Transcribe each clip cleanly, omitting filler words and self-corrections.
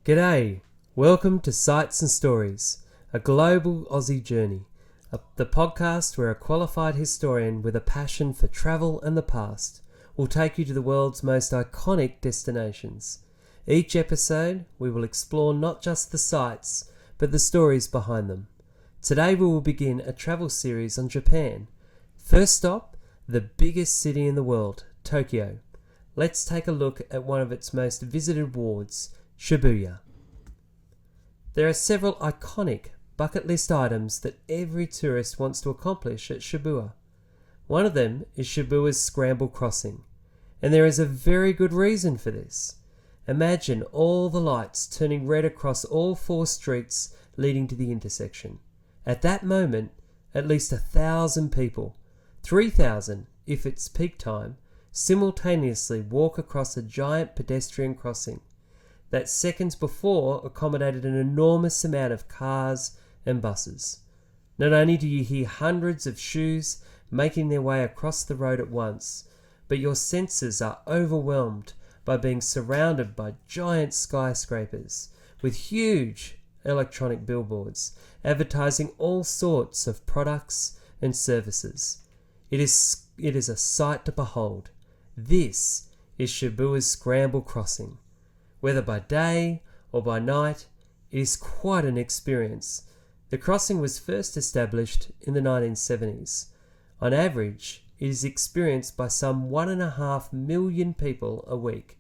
G'day, welcome to Sights and Stories, a global Aussie journey, the podcast where a qualified historian with a passion for travel and the past will take you to the world's most iconic destinations. Each episode, we will explore not just the sights, but the stories behind them. Today we will begin a travel series on Japan. First stop, the biggest city in the world, Tokyo. Let's take a look at one of its most visited wards, Shibuya. There are several iconic bucket list items that every tourist wants to accomplish at Shibuya. One of them is Shibuya's Scramble Crossing, and there is a very good reason for this. Imagine all the lights turning red across all four streets leading to the intersection. At that moment, at least 1,000 people, 3,000 if it's peak time, simultaneously walk across a giant pedestrian crossing that seconds before accommodated an enormous amount of cars and buses. Not only do you hear hundreds of shoes making their way across the road at once, but your senses are overwhelmed by being surrounded by giant skyscrapers with huge electronic billboards advertising all sorts of products and services. It is a sight to behold. This is Shibuya's Scramble Crossing. Whether by day or by night, it is quite an experience. The crossing was first established in the 1970s. On average, it is experienced by some 1.5 million people a week.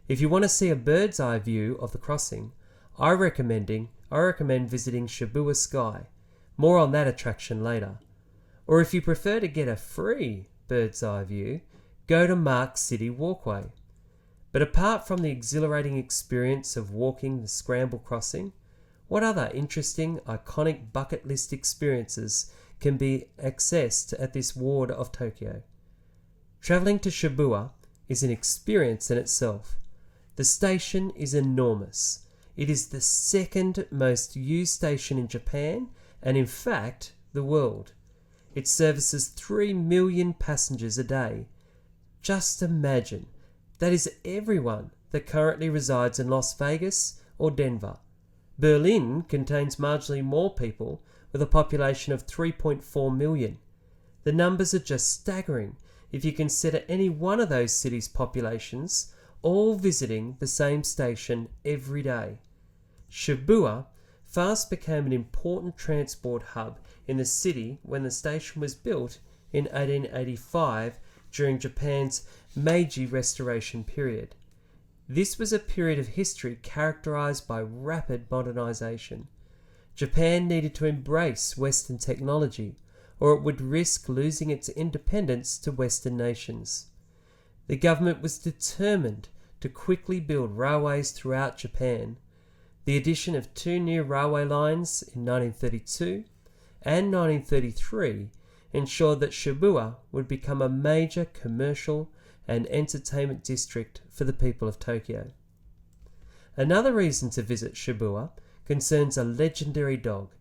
If you want to see a bird's eye view of the crossing, I recommend visiting Shibuya Sky. More on that attraction later. Or if you prefer to get a free bird's eye view, go to Mark City Walkway. But apart from the exhilarating experience of walking the Scramble Crossing, what other interesting, iconic bucket list experiences can be accessed at this ward of Tokyo? Travelling to Shibuya is an experience in itself. The station is enormous. It is the second most used station in Japan and in fact the world. It services 3 million passengers a day. Just imagine. That is everyone that currently resides in Las Vegas or Denver. Berlin contains marginally more people with a population of 3.4 million. The numbers are just staggering if you consider any one of those cities' populations all visiting the same station every day. Shibuya fast became an important transport hub in the city when the station was built in 1885 during Japan's Meiji Restoration period. This was a period of history characterized by rapid modernization. Japan needed to embrace Western technology, or it would risk losing its independence to Western nations. The government was determined to quickly build railways throughout Japan. The addition of 2 new railway lines in 1932 and 1933 ensured that Shibuya would become a major commercial and entertainment district for the people of Tokyo. Another reason to visit Shibuya concerns a legendary dog,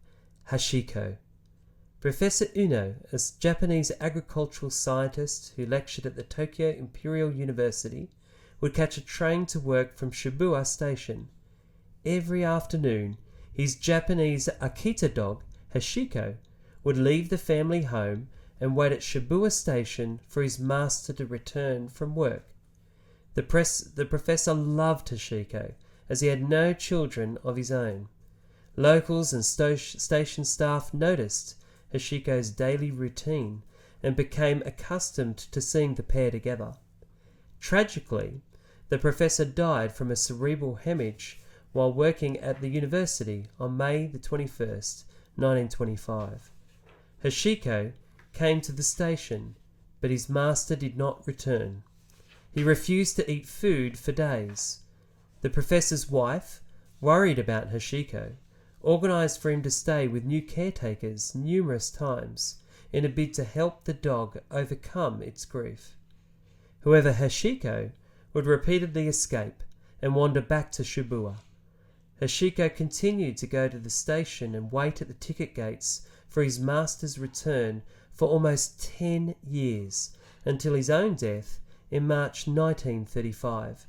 Hashiko. Professor Uno, a Japanese agricultural scientist who lectured at the Tokyo Imperial University, would catch a train to work from Shibuya Station. Every afternoon, his Japanese Akita dog, Hashiko, would leave the family home and wait at Shibuya Station for his master to return from work. The professor loved Hashiko, as he had no children of his own. Locals and station staff noticed Hashiko's daily routine and became accustomed to seeing the pair together. Tragically, the professor died from a cerebral hemorrhage while working at the university on May the 21st, 1925. Hashiko came to the station, but his master did not return. He refused to eat food for days. The professor's wife, worried about Hashiko, organised for him to stay with new caretakers numerous times in a bid to help the dog overcome its grief. However, Hashiko would repeatedly escape and wander back to Shibuya. Hashiko continued to go to the station and wait at the ticket gates for his master's return for almost 10 years, until his own death in March 1935.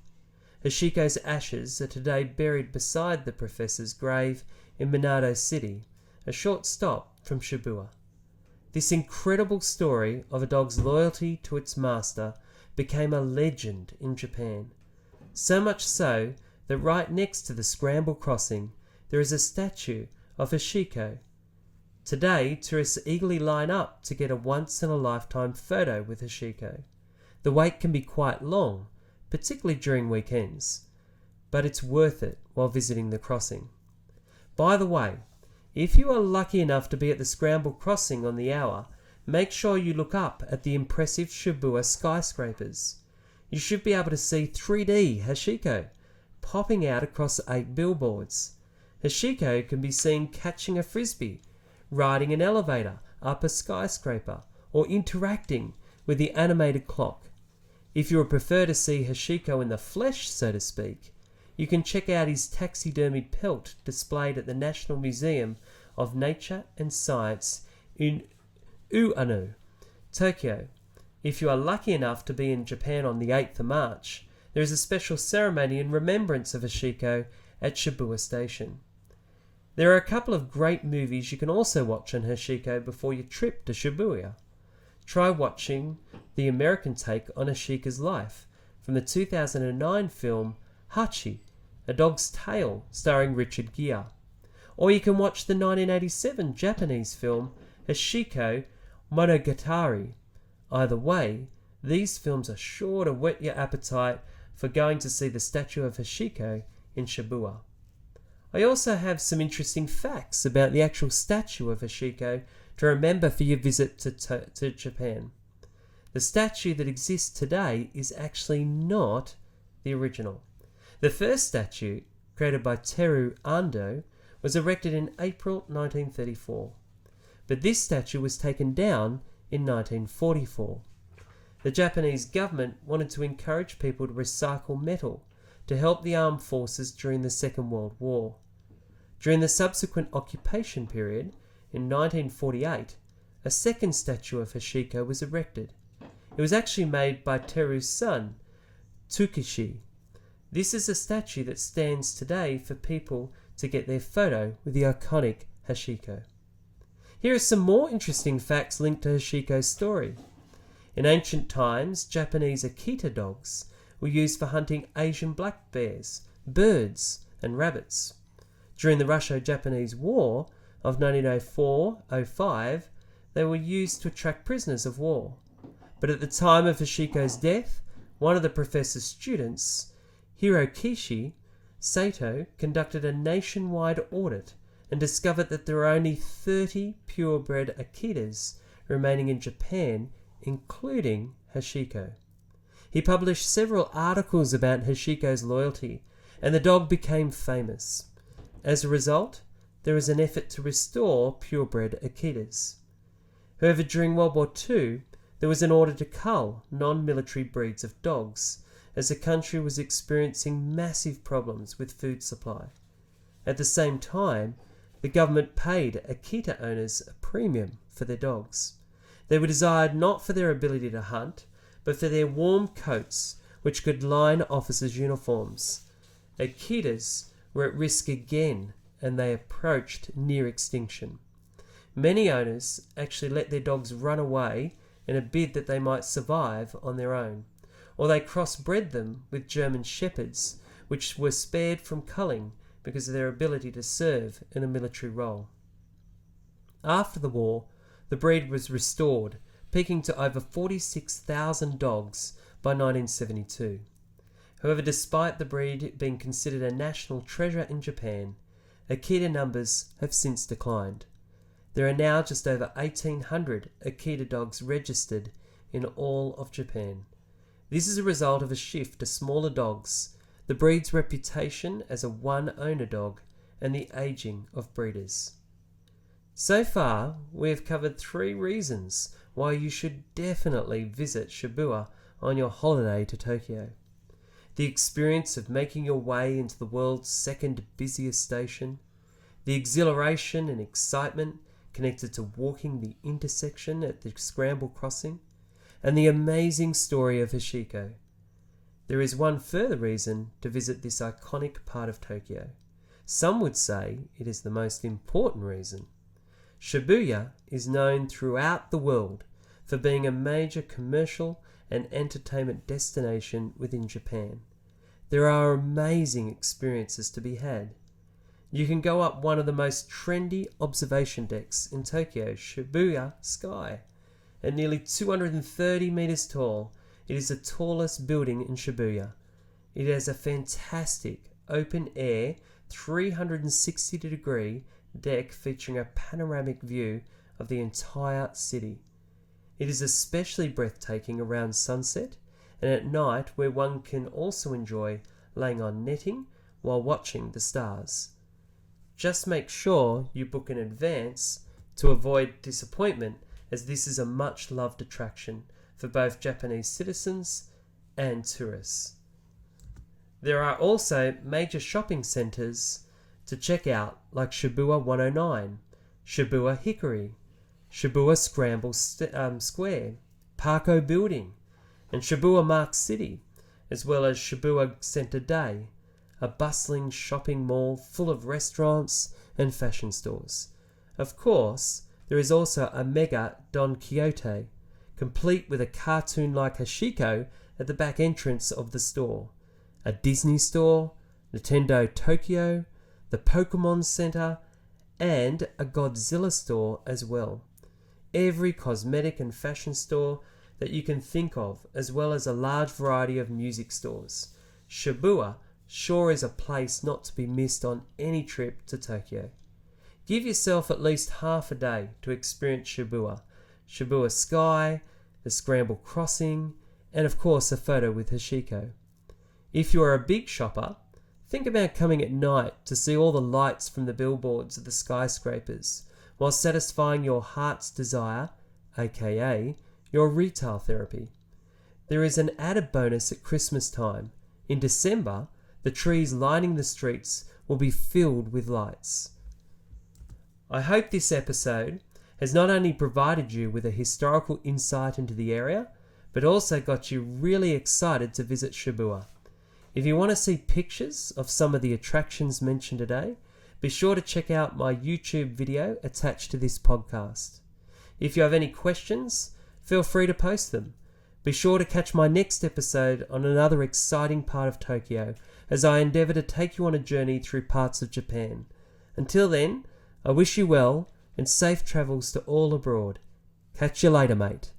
Hashiko's ashes are today buried beside the professor's grave in Minado City, a short stop from Shibuya. This incredible story of a dog's loyalty to its master became a legend in Japan. So much so that right next to the Scramble Crossing there is a statue of Hashiko. Today, tourists eagerly line up to get a once-in-a-lifetime photo with Hashiko. The wait can be quite long, particularly during weekends, but it's worth it while visiting the crossing. By the way, if you are lucky enough to be at the Scramble Crossing on the hour, make sure you look up at the impressive Shibuya skyscrapers. You should be able to see 3D Hashiko popping out across 8 billboards. Hashiko can be seen catching a frisbee, riding an elevator up a skyscraper, or interacting with the animated clock. If you would prefer to see Hashiko in the flesh, so to speak, you can check out his taxidermied pelt displayed at the National Museum of Nature and Science in Ueno, Tokyo. If you are lucky enough to be in Japan on the 8th of March, there is a special ceremony in remembrance of Hashiko at Shibuya Station. There are a couple of great movies you can also watch on Hashiko before your trip to Shibuya. Try watching the American take on Hashiko's life from the 2009 film Hachi, A Dog's Tale, starring Richard Gere. Or you can watch the 1987 Japanese film Hashiko Monogatari. Either way, these films are sure to whet your appetite for going to see the statue of Hashiko in Shibuya. I also have some interesting facts about the actual statue of Hashiko to remember for your visit to Japan. The statue that exists today is actually not the original. The first statue, created by Teru Ando, was erected in April 1934. But this statue was taken down in 1944. The Japanese government wanted to encourage people to recycle metal to help the armed forces during the Second World War. During the subsequent occupation period, in 1948, a second statue of Hashiko was erected. It was actually made by Teru's son, Tsukishi. This is a statue that stands today for people to get their photo with the iconic Hashiko. Here are some more interesting facts linked to Hashiko's story. In ancient times, Japanese Akita dogs were used for hunting Asian black bears, birds, and rabbits. During the Russo-Japanese War of 1904-05, they were used to attract prisoners of war. But at the time of Hashiko's death, one of the professor's students, Hirokishi Sato, conducted a nationwide audit and discovered that there are only 30 purebred Akitas remaining in Japan, including Hashiko. He published several articles about Hashiko's loyalty, and the dog became famous. As a result, there was an effort to restore purebred Akitas. However, during World War II, there was an order to cull non-military breeds of dogs, as the country was experiencing massive problems with food supply. At the same time, the government paid Akita owners a premium for their dogs. They were desired not for their ability to hunt, but for their warm coats, which could line officers' uniforms. Akitas were at risk again, and they approached near extinction. Many owners actually let their dogs run away in a bid that they might survive on their own, or they crossbred them with German shepherds, which were spared from culling because of their ability to serve in a military role. After the war, the breed was restored, peaking to over 46,000 dogs by 1972. However, despite the breed being considered a national treasure in Japan, Akita numbers have since declined. There are now just over 1,800 Akita dogs registered in all of Japan. This is a result of a shift to smaller dogs, the breed's reputation as a one-owner dog, and the aging of breeders. So far, we have covered 3 reasons why you should definitely visit Shibuya on your holiday to Tokyo. The experience of making your way into the world's second busiest station, the exhilaration and excitement connected to walking the intersection at the Scramble Crossing, and the amazing story of Hashiko. There is one further reason to visit this iconic part of Tokyo. Some would say it is the most important reason. Shibuya is known throughout the world for being a major commercial and entertainment destination within Japan. There are amazing experiences to be had. You can go up one of the most trendy observation decks in Tokyo, Shibuya Sky. At nearly 230 meters tall, it is the tallest building in Shibuya. It has a fantastic open-air 360-degree deck featuring a panoramic view of the entire city. It is especially breathtaking around sunset and at night, where one can also enjoy laying on netting while watching the stars. Just make sure you book in advance to avoid disappointment, as this is a much loved attraction for both Japanese citizens and tourists. There are also major shopping centres to check out, like Shibuya 109, Shibuya Hickory, Shibuya Scramble Square, Parko Building, and Shibuya Mark City, as well as Shibuya Center Day, a bustling shopping mall full of restaurants and fashion stores. Of course, there is also a mega Don Quixote, complete with a cartoon-like Hashiko at the back entrance of the store, a Disney store, Nintendo Tokyo, the Pokemon Center, and a Godzilla store as well. Every cosmetic and fashion store that you can think of, as well as a large variety of music stores. Shibuya sure is a place not to be missed on any trip to Tokyo. Give yourself at least half a day to experience Shibuya, Shibuya Sky, the Scramble Crossing, and of course a photo with Hashiko. If you are a big shopper, think about coming at night to see all the lights from the billboards of the skyscrapers, while satisfying your heart's desire, aka your retail therapy. There is an added bonus at Christmas time. In December, the trees lining the streets will be filled with lights. I hope this episode has not only provided you with a historical insight into the area, but also got you really excited to visit Shibuya. If you want to see pictures of some of the attractions mentioned today, be sure to check out my YouTube video attached to this podcast. If you have any questions, feel free to post them. Be sure to catch my next episode on another exciting part of Tokyo, as I endeavour to take you on a journey through parts of Japan. Until then, I wish you well and safe travels to all abroad. Catch you later, mate.